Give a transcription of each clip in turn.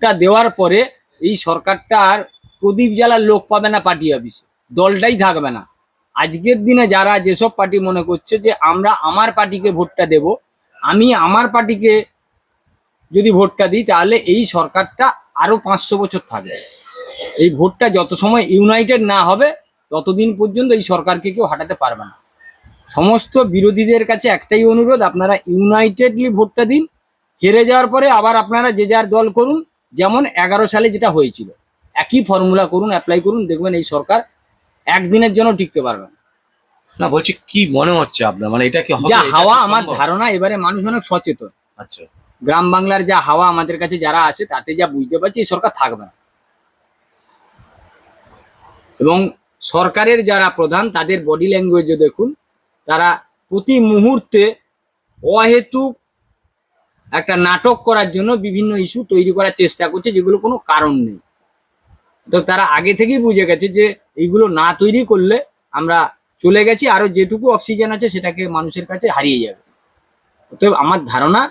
টা দেওয়ার পরে এই সরকারটা আর প্রদীপ জ্বালার লোক পাবে না পার্টি অফিসে, দলটাই থাকবে না। আজকের দিনে যারা যেসব পার্টি মনে করছে যে আমরা আমার পার্টিকে ভোটটা দেব, আমি আমার পার্টিকে যদি ভোটটা দিই তাহলে এই সরকারটা আরো 500 বছর থাকবে। এই ভোটটা যত সময় ইউনাইটেড না হবে ততদিন পর্যন্ত এই সরকারকে কেউ হাঁটাতে পারবে না। সমস্ত বিরোধীদের কাছে একটাই অনুরোধ, আপনারা ইউনাইটেডলি ভোটটা দিন। হেরে যাওয়ার পরে আবার আপনারা যে যার দল করুন, যেমন 11 সালে যেটা হয়েছিল, একই ফর্মুলা করুন, অ্যাপ্লাই করুন, দেখবেন এই সরকার একদিনের জন্য টিকতে পারবে না। না বলছি কি মনে হচ্ছে আপনার, মানে এটা কি হবে? যা এটা কি হাওয়া, আমার সম্ভব? ধারণা এবারে মানুষ অনেক সচেতন। আচ্ছা, গ্রাম বাংলার যা হাওয়া আমাদের কাছে যারা আসে তাতে যা বুঝতে পারছি এই সরকার থাকবে না। এবং সরকারের যারা প্রধান তাদের বডি ল্যাঙ্গুয়েজও দেখুন, তারা প্রতি মুহূর্তে অহেতুক একটা নাটক করার জন্য বিভিন্ন ইস্যু তৈরি করার চেষ্টা করছে যেগুলো কোনো কারণ নেই। তো তারা আগে থেকেই বুঝে গেছে যে এইগুলো না তৈরি করলে আমরা চলে গেছি, আরো যেটুকু অক্সিজেন আছে সেটাকে মানুষের কাছে হারিয়ে যাবে। তো আমার ধারণা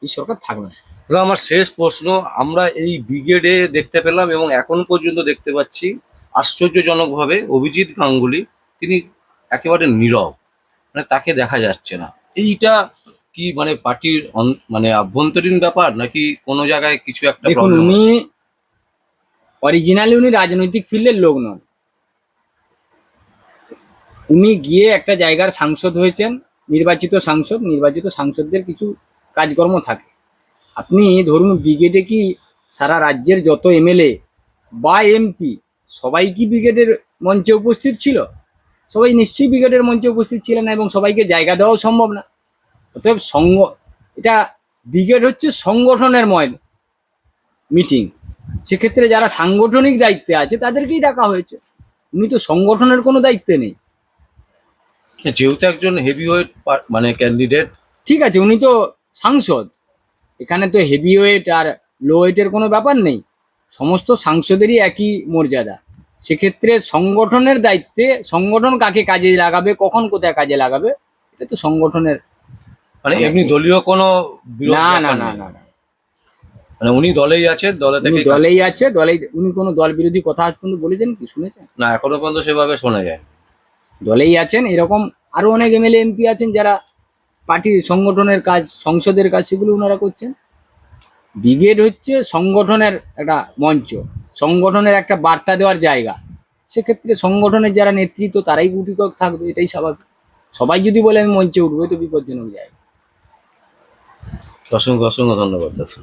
এই সরকার থাকবে না। দাদা, আমার শেষ প্রশ্ন, আমরা এই ব্রিগেডে দেখতে পেলাম এবং এখন পর্যন্ত দেখতে পাচ্ছি আশ্চর্যজনকভাবে অভিজিৎ গাঙ্গুলি তিনি একেবারে নীরব, মানে তাকে দেখা যাচ্ছে না। এইটা কি মানে পার্টির মানে আভ্যন্তরীণ ব্যাপার, নাকি কোনো জায়গায় কিছু একটা দেখুন, প্রবলেম উনি আছে? অরিজিনালি উনি রাজনৈতিক ফিল্ডের লোক নন। উনি গিয়ে একটা জায়গার সাংসদ হয়েছেন, নির্বাচিত সাংসদদের কিছু কাজকর্ম থাকে। আপনি ধরুন ব্রিগেডে কি সারা রাজ্যের যত এমএলএ বা এমপি সবাই কি ব্রিগেডের মঞ্চে উপস্থিত ছিল? সবাই নিশ্চয়ই ব্রিগেডের মঞ্চে উপস্থিত ছিলেন না, এবং সবাইকে জায়গা দেওয়াও সম্ভব না। অতএব এটা ব্রিগেড হচ্ছে সংগঠনের মিটিং। সেক্ষেত্রে যারা সাংগঠনিক দায়িত্বে আছে তাদেরকেই ডাকা হয়েছে। উনি তো সংগঠনের কোনো দায়িত্বে নেই। যেহেতু একজন হেভিওয়েট মানে ক্যান্ডিডেট, ঠিক আছে, উনি তো সাংসদ, এখানে তো হেভি ওয়েট আর লো ওয়েটের কোনো ব্যাপার নেই, সমস্ত সাংসদেরই একই মর্যাদা। সেক্ষেত্রে সংগঠনের দায়িত্বে, সংগঠন কাকে কাজে লাগাবে, কখন কোথায় কাজে লাগাবে, এটা তো সংগঠনের। মানে এমনি দলীয় কোনো বিরোধ না না ব্যাপার না নেই। না না, মানে উনি দলেই আছে, দলে উনি থেকে দলেই আছে, উনি কোনো দল বিরোধী কথা আজ পর্যন্ত বলেছেন কি, শুনেছেন? না, এখনো পর্যন্ত সেভাবে শোনা যায়। দলেই আছেন। এরকম আরো অনেক এমএলএ এমপি আছেন যারা পার্টির সংগঠনের কাজ, সংসদের কাজ, সেগুলো ওনারা করছেন। ব্রিগেড হচ্ছে সংগঠনের একটা মঞ্চ, সংগঠনের একটা বার্তা দেওয়ার জায়গা। সেক্ষেত্রে সংগঠনের যারা নেতৃত্ব তারাই গুটিকত থাকবে, এটাই স্বাভাবিক। সবাই যদি বলে আমি মঞ্চে উঠবো, তো বিপজ্জনক জায়গা। অসংখ্য অসংখ্য ধন্যবাদ দাদা।